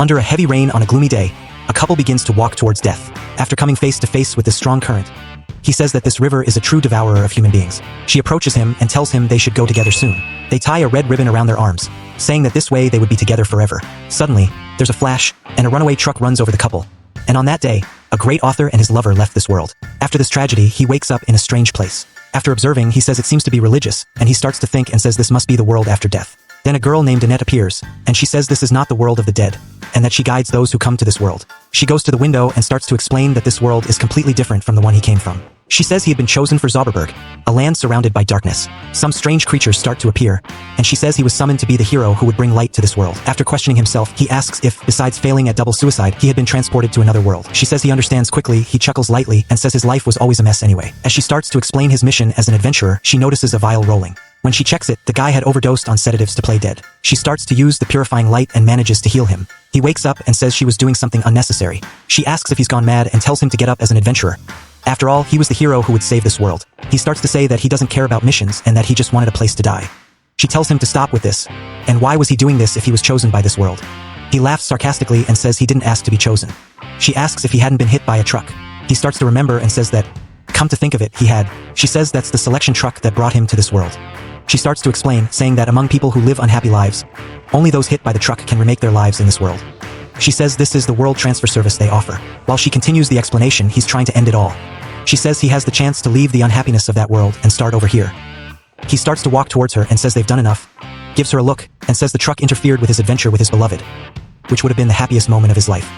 Under a heavy rain on a gloomy day, a couple begins to walk towards death. After coming face to face with this strong current, he says that this river is a true devourer of human beings. She approaches him and tells him they should go together soon. They tie a red ribbon around their arms, saying that this way they would be together forever. Suddenly, there's a flash, and a runaway truck runs over the couple. And on that day, a great author and his lover left this world. After this tragedy, he wakes up in a strange place. After observing, he says it seems to be religious, and he starts to think and says this must be the world after death. Then a girl named Annette appears, and she says this is not the world of the dead, and that she guides those who come to this world. She goes to the window and starts to explain that this world is completely different from the one he came from. She says he had been chosen for Zauberberg, a land surrounded by darkness. Some strange creatures start to appear, and she says he was summoned to be the hero who would bring light to this world. After questioning himself, he asks if, besides failing at double suicide, he had been transported to another world. She says he understands quickly, he chuckles lightly, and says his life was always a mess anyway. As she starts to explain his mission as an adventurer, she notices a vial rolling. When she checks it, the guy had overdosed on sedatives to play dead. She starts to use the purifying light and manages to heal him. He wakes up and says she was doing something unnecessary. She asks if he's gone mad and tells him to get up as an adventurer. After all, he was the hero who would save this world. He starts to say that he doesn't care about missions and that he just wanted a place to die. She tells him to stop with this. And why was he doing this if he was chosen by this world? He laughs sarcastically and says he didn't ask to be chosen. She asks if he hadn't been hit by a truck. He starts to remember and says that, come to think of it, he had. She says that's the selection truck that brought him to this world. She starts to explain, saying that among people who live unhappy lives, only those hit by the truck can remake their lives in this world. She says this is the world transfer service they offer. While she continues the explanation, he's trying to end it all. She says he has the chance to leave the unhappiness of that world and start over here. He starts to walk towards her and says they've done enough, gives her a look, and says the truck interfered with his adventure with his beloved, which would have been the happiest moment of his life.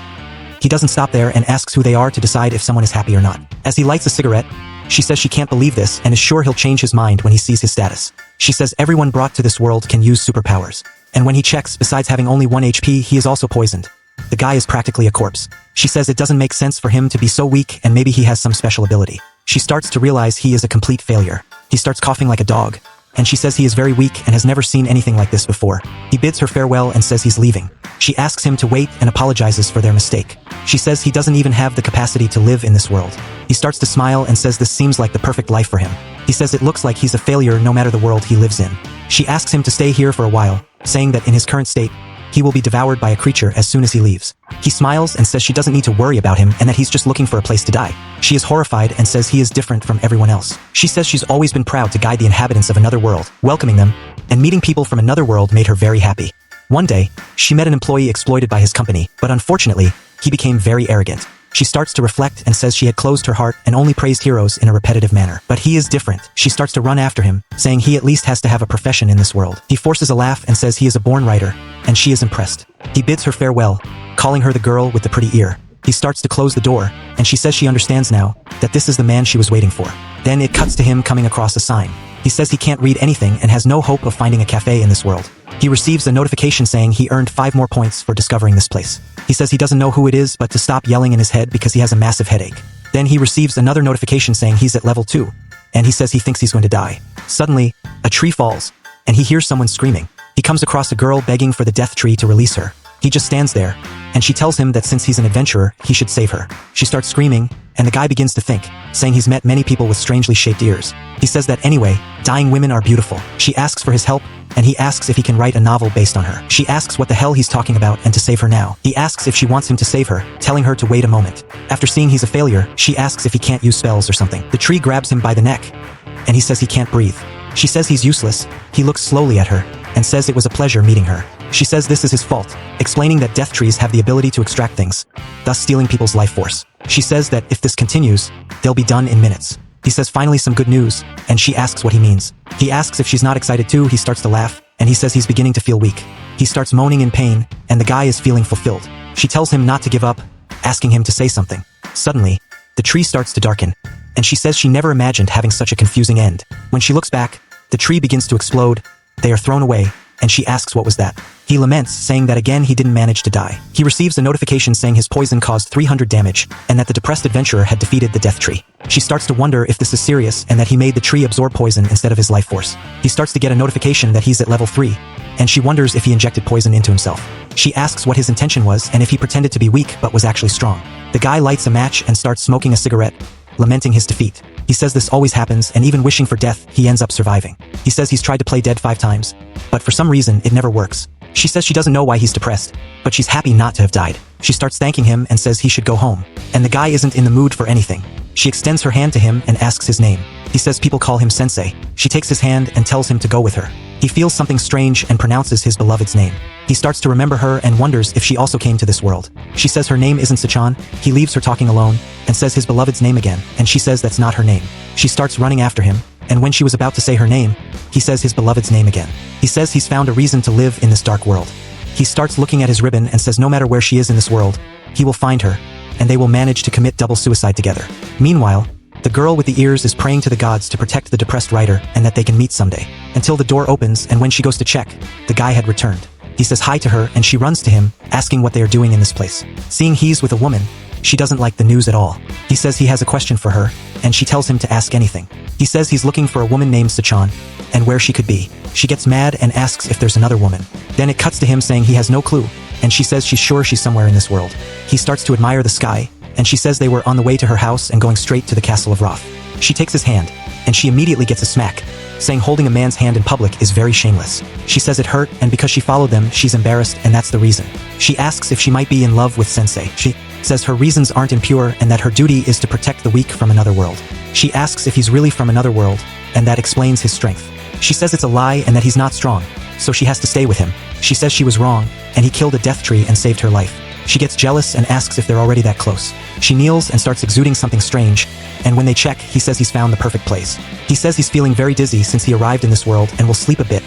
He doesn't stop there and asks who they are to decide if someone is happy or not. As he lights a cigarette, she says she can't believe this and is sure he'll change his mind when he sees his status. She says everyone brought to this world can use superpowers. And when he checks, besides having only 1 HP, he is also poisoned. The guy is practically a corpse. She says it doesn't make sense for him to be so weak and maybe he has some special ability. She starts to realize he is a complete failure. He starts coughing like a dog, and she says he is very weak and has never seen anything like this before. He bids her farewell and says he's leaving. She asks him to wait and apologizes for their mistake. She says he doesn't even have the capacity to live in this world. He starts to smile and says this seems like the perfect life for him. He says it looks like he's a failure no matter the world he lives in. She asks him to stay here for a while, saying that in his current state, he will be devoured by a creature as soon as he leaves. He smiles and says she doesn't need to worry about him and that he's just looking for a place to die. She is horrified and says he is different from everyone else. She says she's always been proud to guide the inhabitants of another world, welcoming them, and meeting people from another world made her very happy. One day, she met an employee exploited by his company, but unfortunately, he became very arrogant. She starts to reflect and says she had closed her heart and only praised heroes in a repetitive manner. But he is different. She starts to run after him, saying he at least has to have a profession in this world. He forces a laugh and says he is a born writer, and she is impressed. He bids her farewell, calling her the girl with the pretty ear. He starts to close the door, and she says she understands now that this is the man she was waiting for. Then it cuts to him coming across a sign. He says he can't read anything and has no hope of finding a cafe in this world. He receives a notification saying he earned 5 more points for discovering this place. He says he doesn't know who it is but to stop yelling in his head because he has a massive headache. Then he receives another notification saying he's at level 2, and he says he thinks he's going to die. Suddenly, a tree falls, and he hears someone screaming. He comes across a girl begging for the death tree to release her. He just stands there, and she tells him that since he's an adventurer, he should save her. She starts screaming, and the guy begins to think, saying he's met many people with strangely shaped ears. He says that anyway, dying women are beautiful. She asks for his help, and he asks if he can write a novel based on her. She asks what the hell he's talking about and to save her now. He asks if she wants him to save her, telling her to wait a moment. After seeing he's a failure, she asks if he can't use spells or something. The tree grabs him by the neck, and he says he can't breathe. She says he's useless. He looks slowly at her, and says it was a pleasure meeting her. She says this is his fault, explaining that death trees have the ability to extract things, thus stealing people's life force. She says that if this continues, they'll be done in minutes. He says finally some good news, and she asks what he means. He asks if she's not excited too. He starts to laugh, and he says he's beginning to feel weak. He starts moaning in pain, and the guy is feeling fulfilled. She tells him not to give up, asking him to say something. Suddenly, the tree starts to darken, and she says she never imagined having such a confusing end. When she looks back, the tree begins to explode, they are thrown away, and she asks what was that. He laments, saying that again he didn't manage to die. He receives a notification saying his poison caused 300 damage, and that the depressed adventurer had defeated the death tree. She starts to wonder if this is serious and that he made the tree absorb poison instead of his life force. He starts to get a notification that he's at level 3, and she wonders if he injected poison into himself. She asks what his intention was and if he pretended to be weak but was actually strong. The guy lights a match and starts smoking a cigarette, lamenting his defeat. He says this always happens, and even wishing for death, he ends up surviving. He says he's tried to play dead 5 times, but for some reason it never works. She says she doesn't know why he's depressed, but she's happy not to have died. She starts thanking him and says he should go home. And the guy isn't in the mood for anything. She extends her hand to him and asks his name. He says people call him Sensei. She takes his hand and tells him to go with her. He feels something strange and pronounces his beloved's name. He starts to remember her and wonders if she also came to this world. She says her name isn't Sachan. He leaves her talking alone and says his beloved's name again, and she says that's not her name. She starts running after him, and when she was about to say her name, he says his beloved's name again. He says he's found a reason to live in this dark world. He starts looking at his ribbon and says no matter where she is in this world, he will find her, and they will manage to commit double suicide together. Meanwhile, the girl with the ears is praying to the gods to protect the depressed writer and that they can meet someday. Until the door opens, and when she goes to check, the guy had returned. He says hi to her and she runs to him, asking what they are doing in this place. Seeing he's with a woman, she doesn't like the news at all. He says he has a question for her, and she tells him to ask anything. He says he's looking for a woman named Sachan, and where she could be. She gets mad and asks if there's another woman. Then it cuts to him saying he has no clue, and she says she's sure she's somewhere in this world. He starts to admire the sky, and she says they were on the way to her house and going straight to the castle of Roth. She takes his hand, and she immediately gets a smack, saying holding a man's hand in public is very shameless. She says it hurt, and because she followed them, she's embarrassed, and that's the reason. She asks if she might be in love with Sensei. She says her reasons aren't impure and that her duty is to protect the weak from another world. She asks if he's really from another world, and that explains his strength. She says it's a lie and that he's not strong, so she has to stay with him. She says she was wrong, and he killed a death tree and saved her life. She gets jealous and asks if they're already that close. She kneels and starts exuding something strange, and when they check, he says he's found the perfect place. He says he's feeling very dizzy since he arrived in this world and will sleep a bit,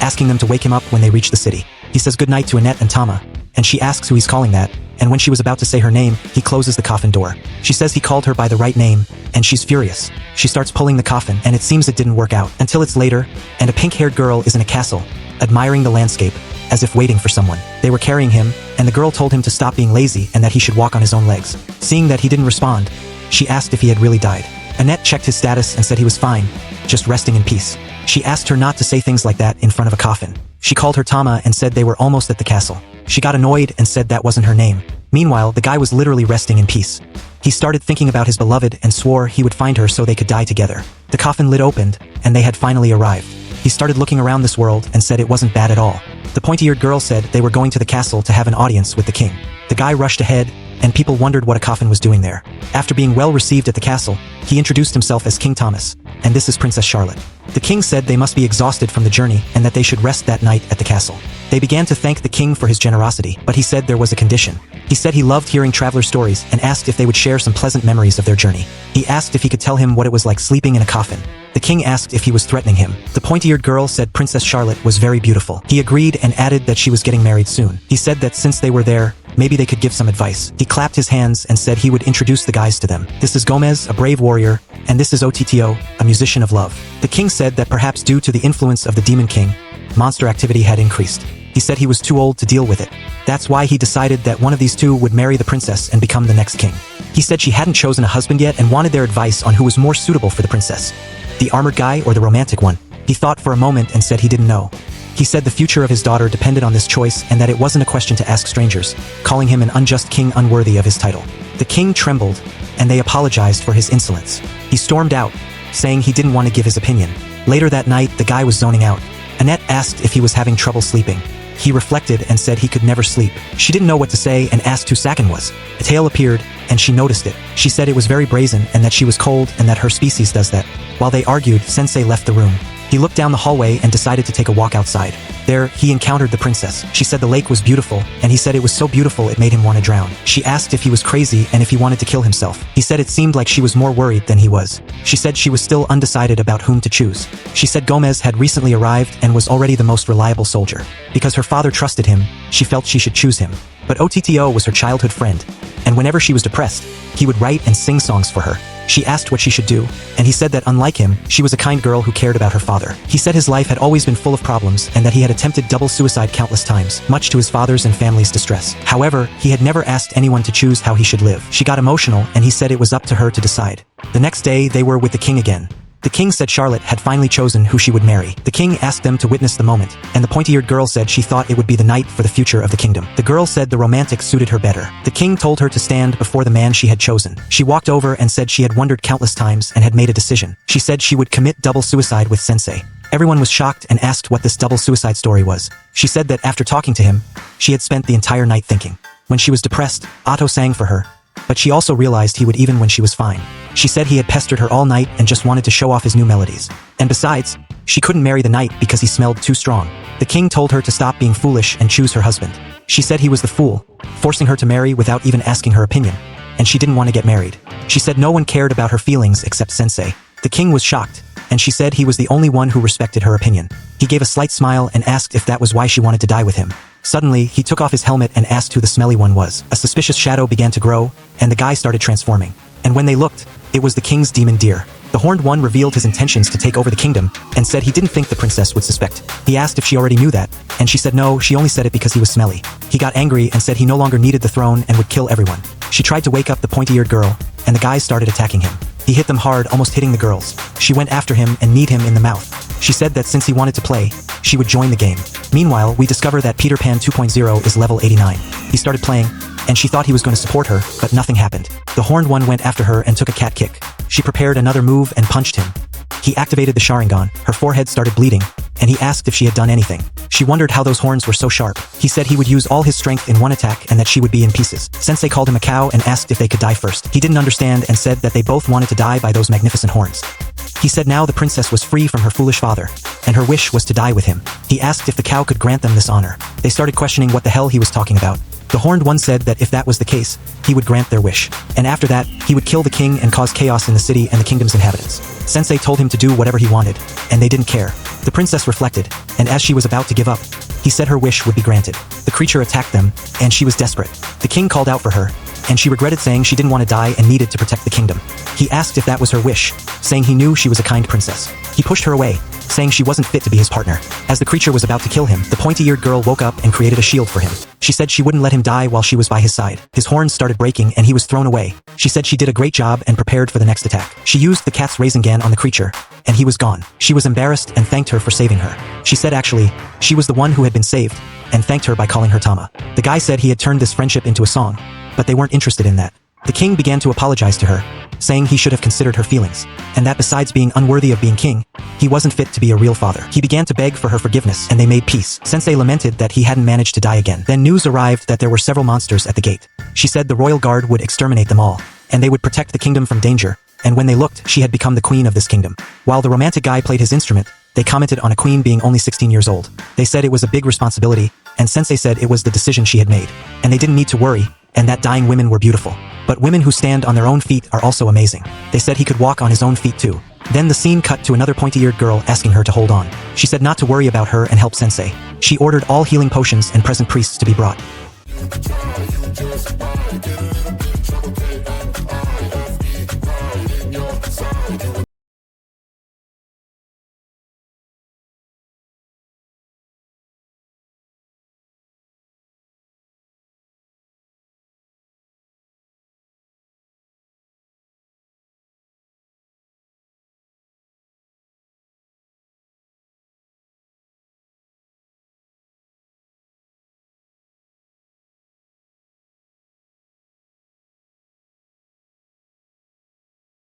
asking them to wake him up when they reach the city. He says goodnight to Annette and Tama, and she asks who he's calling that, and when she was about to say her name, he closes the coffin door. She says he called her by the right name, and she's furious. She starts pulling the coffin, and it seems it didn't work out, until it's later, and a pink-haired girl is in a castle, admiring the landscape, as if waiting for someone. They were carrying him, and the girl told him to stop being lazy and that he should walk on his own legs. Seeing that he didn't respond, she asked if he had really died. Annette checked his status and said he was fine, just resting in peace. She asked her not to say things like that in front of a coffin. She called her Tama and said they were almost at the castle. She got annoyed and said that wasn't her name. Meanwhile, the guy was literally resting in peace. He started thinking about his beloved and swore he would find her so they could die together. The coffin lid opened, and they had finally arrived. He started looking around this world and said it wasn't bad at all. The pointy-eared girl said they were going to the castle to have an audience with the king. The guy rushed ahead, and people wondered what a coffin was doing there. After being well received at the castle, he introduced himself as King Thomas, and this is Princess Charlotte. The king said they must be exhausted from the journey and that they should rest that night at the castle. They began to thank the king for his generosity, but he said there was a condition. He said he loved hearing traveler stories and asked if they would share some pleasant memories of their journey. He asked if he could tell him what it was like sleeping in a coffin. The king asked if he was threatening him. The pointy-eared girl said Princess Charlotte was very beautiful. He agreed and added that she was getting married soon. He said that since they were there, maybe they could give some advice. He clapped his hands and said he would introduce the guys to them. This is Gomez, a brave warrior, and this is Otto, a musician of love. The king said that perhaps due to the influence of the Demon King, monster activity had increased. He said he was too old to deal with it. That's why he decided that one of these two would marry the princess and become the next king. He said she hadn't chosen a husband yet and wanted their advice on who was more suitable for the princess. The armored guy or the romantic one? He thought for a moment and said he didn't know. He said the future of his daughter depended on this choice and that it wasn't a question to ask strangers, calling him an unjust king unworthy of his title. The king trembled, and they apologized for his insolence. He stormed out, saying he didn't want to give his opinion. Later that night, the guy was zoning out. Annette asked if he was having trouble sleeping. He reflected and said he could never sleep. She didn't know what to say and asked who Sakin was. A tail appeared, and she noticed it. She said it was very brazen and that she was cold and that her species does that. While they argued, Sensei left the room. He looked down the hallway and decided to take a walk outside. There, he encountered the princess. She said the lake was beautiful, and he said it was so beautiful it made him want to drown. She asked if he was crazy and if he wanted to kill himself. He said it seemed like she was more worried than he was. She said she was still undecided about whom to choose. She said Gomez had recently arrived and was already the most reliable soldier. Because her father trusted him, she felt she should choose him. But Otto was her childhood friend, and whenever she was depressed, he would write and sing songs for her. She asked what she should do, and he said that unlike him, she was a kind girl who cared about her father. He said his life had always been full of problems and that he had attempted double suicide countless times, much to his father's and family's distress. However, he had never asked anyone to choose how he should live. She got emotional, and he said it was up to her to decide. The next day, they were with the king again. The king said Charlotte had finally chosen who she would marry. The king asked them to witness the moment, and the pointy-eared girl said she thought it would be the night for the future of the kingdom. The girl said the romantic suited her better. The king told her to stand before the man she had chosen. She walked over and said she had wondered countless times and had made a decision. She said she would commit double suicide with Sensei. Everyone was shocked and asked what this double suicide story was. She said that after talking to him, she had spent the entire night thinking. When she was depressed, Otto sang for her, but she also realized he would even when she was fine. She said he had pestered her all night and just wanted to show off his new melodies. And besides, she couldn't marry the knight because he smelled too strong. The king told her to stop being foolish and choose her husband. She said he was the fool, forcing her to marry without even asking her opinion, and she didn't want to get married. She said no one cared about her feelings except Sensei. The king was shocked, and she said he was the only one who respected her opinion. He gave a slight smile and asked if that was why she wanted to die with him. Suddenly, he took off his helmet and asked who the smelly one was. A suspicious shadow began to grow, and the guy started transforming. And when they looked, it was the king's demon deer. The horned one revealed his intentions to take over the kingdom, and said he didn't think the princess would suspect. He asked if she already knew that, and she said no, she only said it because he was smelly. He got angry and said he no longer needed the throne and would kill everyone. She tried to wake up the pointy-eared girl, and the guys started attacking him. He hit them hard, almost hitting the girls. She went after him and kneed him in the mouth. She said that since he wanted to play, she would join the game. Meanwhile, we discover that Peter Pan 2.0 is level 89. He started playing, and she thought he was going to support her, but nothing happened. The horned one went after her and took a cat kick. She prepared another move and punched him. He activated the sharingan, her forehead started bleeding, and he asked if she had done anything. She wondered how those horns were so sharp. He said he would use all his strength in one attack and that she would be in pieces. Sensei called him a cow and asked if they could die first. He didn't understand and said that they both wanted to die by those magnificent horns. He said now the princess was free from her foolish father, and her wish was to die with him. He asked if the cow could grant them this honor. They started questioning what the hell he was talking about. The horned one said that if that was the case, he would grant their wish. And after that, he would kill the king and cause chaos in the city and the kingdom's inhabitants. Sensei told him to do whatever he wanted, and they didn't care. The princess reflected, and as she was about to give up, he said her wish would be granted. The creature attacked them, and she was desperate. The king called out for her, and she regretted saying she didn't want to die and needed to protect the kingdom. He asked if that was her wish, saying he knew she was a kind princess. He pushed her away, saying she wasn't fit to be his partner. As the creature was about to kill him, the pointy-eared girl woke up and created a shield for him. She said she wouldn't let him die while she was by his side. His horns started breaking and he was thrown away. She said she did a great job and prepared for the next attack. She used the cat's rasengan on the creature, and he was gone. She was embarrassed and thanked her for saving her. She said actually, she was the one who had been saved, and thanked her by calling her Tama. The guy said he had turned this friendship into a song, but they weren't interested in that. The king began to apologize to her, saying he should have considered her feelings, and that besides being unworthy of being king, he wasn't fit to be a real father. He began to beg for her forgiveness, and they made peace. Sensei lamented that he hadn't managed to die again. Then news arrived that there were several monsters at the gate. She said the royal guard would exterminate them all, and they would protect the kingdom from danger, and when they looked, she had become the queen of this kingdom. While the romantic guy played his instrument, they commented on a queen being only 16 years old. They said it was a big responsibility, and Sensei said it was the decision she had made, and they didn't need to worry, and that dying women were beautiful. But women who stand on their own feet are also amazing. They said he could walk on his own feet too. Then the scene cut to another pointy-eared girl asking her to hold on. She said not to worry about her and help Sensei. She ordered all healing potions and present priests to be brought.